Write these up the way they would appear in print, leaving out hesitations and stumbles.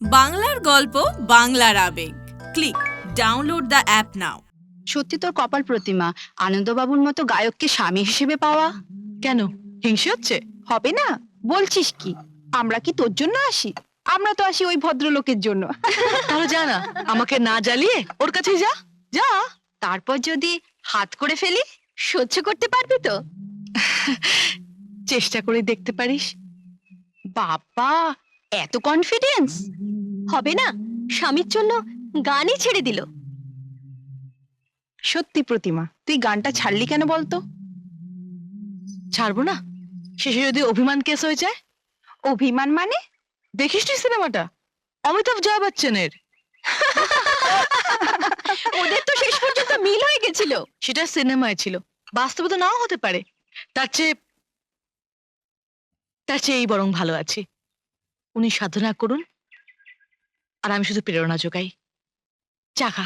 বাংলার গল্প বাংলার আবেগ। ক্লিক ডাউনলোড দ্য অ্যাপ নাও। সত্যি তোর কপাল প্রতিমা, আনন্দবাবুর মতো গায়ককে স্বামী হিসেবে পাওয়া। কেন হিংসে হচ্ছে? হবে না বলছিস কি? আমরা কি তোর জন্য আসি? আমরা তো আসি ওই ভদ্রলোকের জন্য। তাহলে যা না, আমাকে না জ্বালিয়ে ওর কাছেই যা যা। তারপর যদি হাত করে ফেলি, সহ্য করতে পারবি তো? চেষ্টা করে দেখতে পারিস। বাবা, এত কনফিডেন্স! হবে না, স্বামীর জন্য গানই ছেড়ে দিল। সত্যি প্রতিমা, তুই গানটা ছাড়লি কেন বলতো? ছাড়বো না, শেষে যদি অভিমান কেস হয়ে যায়। অভিমান মানে? দেখিস নি সিনেমাটা অমিতাভ জয় বচ্চনের? ওদের তো শেষ পর্যন্ত মিল হয়ে গেছিল। সেটা সিনেমায় ছিল, বাস্তবে তো নাও হতে পারে। তার চেয়ে এই বরং ভালো আছি। উনি সাধনা করুন আর আমি শুধু প্রেরণা যোগাই। চা খা।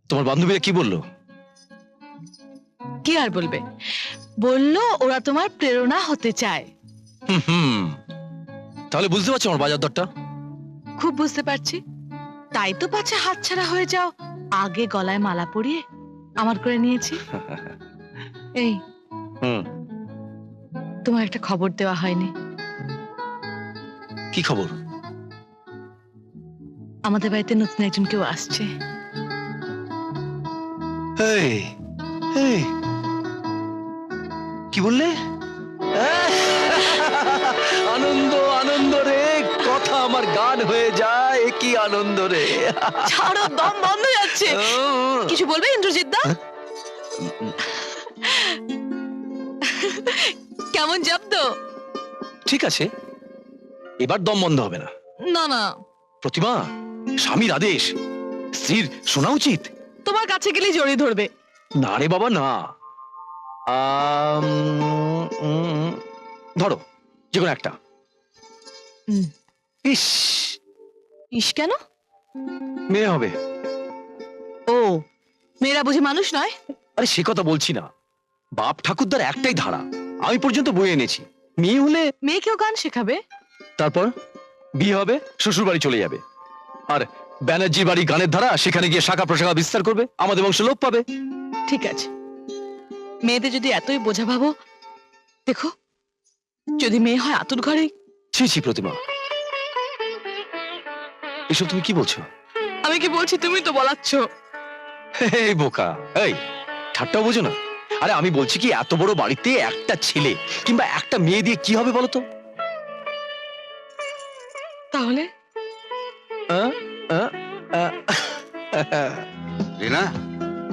তোমার বান্ধবীরা কি বললো? কি আর বলবে, বললো ওরা তোমার প্রেরণা হতে চায়। হুম, তাহলে বুঝতে পারছো আমার বাজার দরটা? খুব বুঝতে পারছি, তাই তো পাছে হাতছাড়া হয়ে যাও। আগে গলায় মালা পরিয়ে আমার করে নিয়েছি। এই হুম, তোমার একটা খবর দেওয়া হয়নি। কি খবর? আমাদের বাড়িতে নতুন একজন কেউ আসছে। এই এই কি বললে? আনন্দ আনন্দ রে, কথা আমার গান হয়ে যায়। কি আনন্দ রে! ছাড়ো, দম বন্ধ হয়ে যাচ্ছে। কিছু বলবে ইন্দ্রজিৎ দা? কেমন জব্দ? ঠিক আছে, এবার দম বন্ধ হবে না। না না, প্রতিমা, স্বামীর আদেশ স্ত্রীর শোনা উচিত। তোমার কাছে গেলেই জড়িয়ে ধরবে। না রে বাবা না। ধরো যে কোনো একটা। ইস, ইস কেন? মেয়ে হবে। ও, মেয়েরা বুঝি মানুষ নয়? আরে সে কথা বলছি না, বাপ ঠাকুরদার একটাই ধারা, আমি পর্যন্ত বয়ে এনেছি। মেয়ে হলে মেয়েকেও গান শেখাবে? তারপর বিয়ে হবে, শ্বশুর বাড়ি চলে যাবে, আর ব্যানার্জি বাড়ি গানের ধারা, সেখানে গিয়ে শাখা প্রশাখা বিস্তার করবে, আমাদের বংশ লোপ পাবে। ঠিক আছে, মেয়েদের যদি এতই বোঝা ভাবো, দেখো যদি মেয়ে হয় আতুর ঘরে। ছি ছি প্রতিমা, এসব তুমি কি বলছো? আমি কি বলছি, তুমি তো বলাচ্ছ। এই বোকা, এই ঠাট্টাও বোঝো না। আরে আমি বলছি কি, এত বড় বাড়িতে একটা ছেলে কিংবা একটা মেয়ে দিয়ে কি হবে বলো তো? তাহলে আহ? আহ? আহ? রিনা,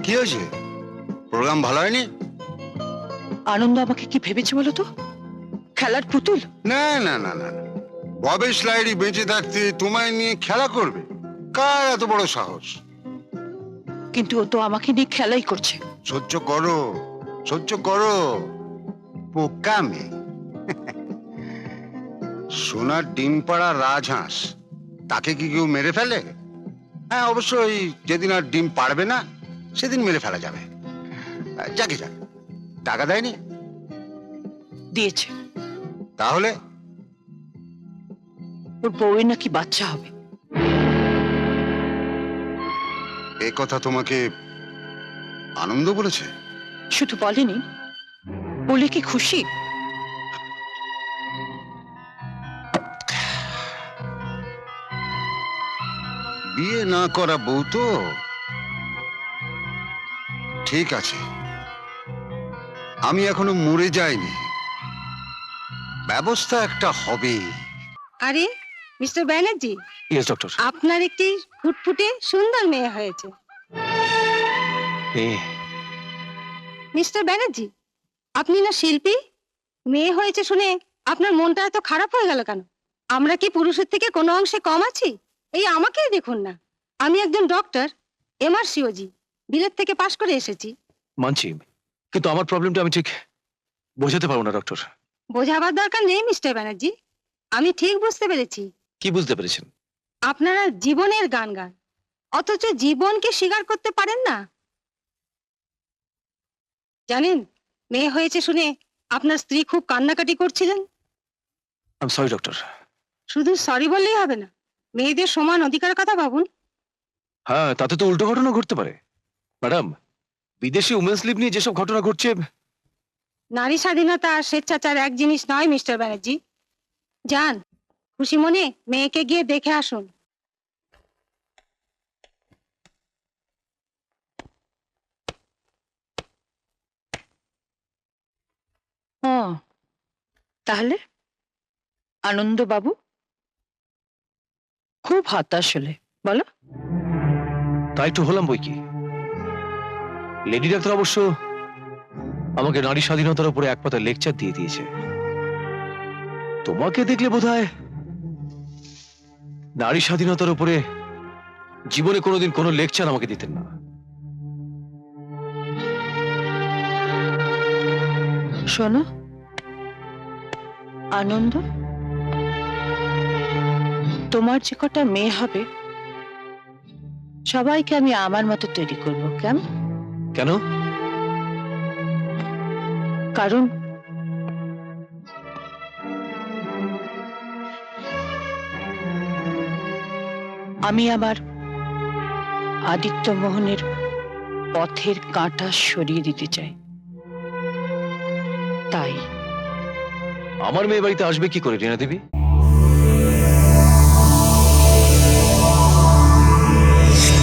কি হয়েছে? প্রোগ্রাম ভালো হয়নি? আনন্দ আমাকে কি ভেবেছে বলো তো? খেলার পুতুল? না না না না না। ববেশ লাইরি বেঁচে থাকতে তোমায় নিয়ে খেলা করবে? কার এত বড় সাহস? কিন্তু ও তো আমাকে নিয়ে খেলাই করছে। সহ্য করো, সহ্য করো, পোকা মেয়ে। সোনার ডিম পাড়া রাজহাঁস, তাকে কি কেউ মেরে ফেলে? হ্যাঁ, অবশ্যই যেদিন আর ডিম পারবে না সেদিন মেরে ফেলা যাবে। যাকে যাক, টাকা দেয়নি? দিয়েছে। তাহলে ওর বউয়ের নাকি বাচ্চা হবে। এ কথা তোমাকে আনন্দ বলেছে? শুধু বলেনি, বলে কি খুশি? বিয়ে না করা বউ তো। ঠিক আছে, আমি এখনো মরে যাইনি, ব্যবস্থা একটা হবে। আরে মিস্টার ব্যানার্জি, ইয়েস ডক্টর। আপনার একটি ফুটফুটে সুন্দর মেয়ে হয়েছে। মিস্টার ব্যানার্জি, আপনি না শিল্পী? মেয়ে হয়েছে শুনে আপনার মনটা এত খারাপ হয়ে গেল কেন? আমরা কি পুরুষের থেকে কোনো অংশে কম আছি? এই আমাকেই দেখুন না, আমি একজন ডক্টর, এমআরসিওজি, বিলেত থেকে পাশ করে এসেছি। মানছি, কিন্তু আমার প্রবলেমটা আমি ঠিক বোঝাতে পারবো না ডক্টর। বোঝাবার দরকার নেই মিস্টার ব্যানার্জি, আমি ঠিক বুঝতে পেরেছি। কি বুঝতে পেরেছেন? আপনারা জীবনের গান গান, অথচ জীবনকে স্বীকার করতে পারেন না। জানেন, মেয়ে হয়েছে শুনে আপনার স্ত্রী খুব কান্নাকাটি করছিলেন। I am sorry doctor. শুধু সরি বললেই হবে না, মেয়েদের সমান অধিকারের কথা ভাবুন। হ্যাঁ, তাতে তো উল্টো ঘটনা ঘটতে পারে। ম্যাডাম, বিদেশি উমেন্স লিভ নিয়ে যেসব ঘটনা ঘটছে, নারী স্বাধীনতা আর স্বেচ্ছাচার এক জিনিস নয় মিস্টার ব্যানার্জি। যান, খুশি মনে মেয়েকে গিয়ে দেখে আসুন। ও তাহলে আনন্দ বাবু খুব হতাশ হলে বলো? তাই একটু হলাম বই কি। লেডি ডাক্তার অবশ্য আমাকে নারী স্বাধীনতার উপরে এক পাতা লেকচার দিয়ে দিয়েছে। তোমাকে দেখলে বোধহয় নারী স্বাধীনতার উপরে জীবনে কোনোদিন কোনো লেকচার আমাকে দিতেন না। শোনো আনন্দ, তোমার যে কটা মেয়ে হবে সবাইকে আমি আমার মতো তৈরি করবো, কেমন? কেন? কারণ আমি আমার আদিত্য মোহনের পথের কাঁটা সরিয়ে দিতে চাই। তাই আমার মেয়ে বাড়িতে আসবে কি করে রিনা দেবী?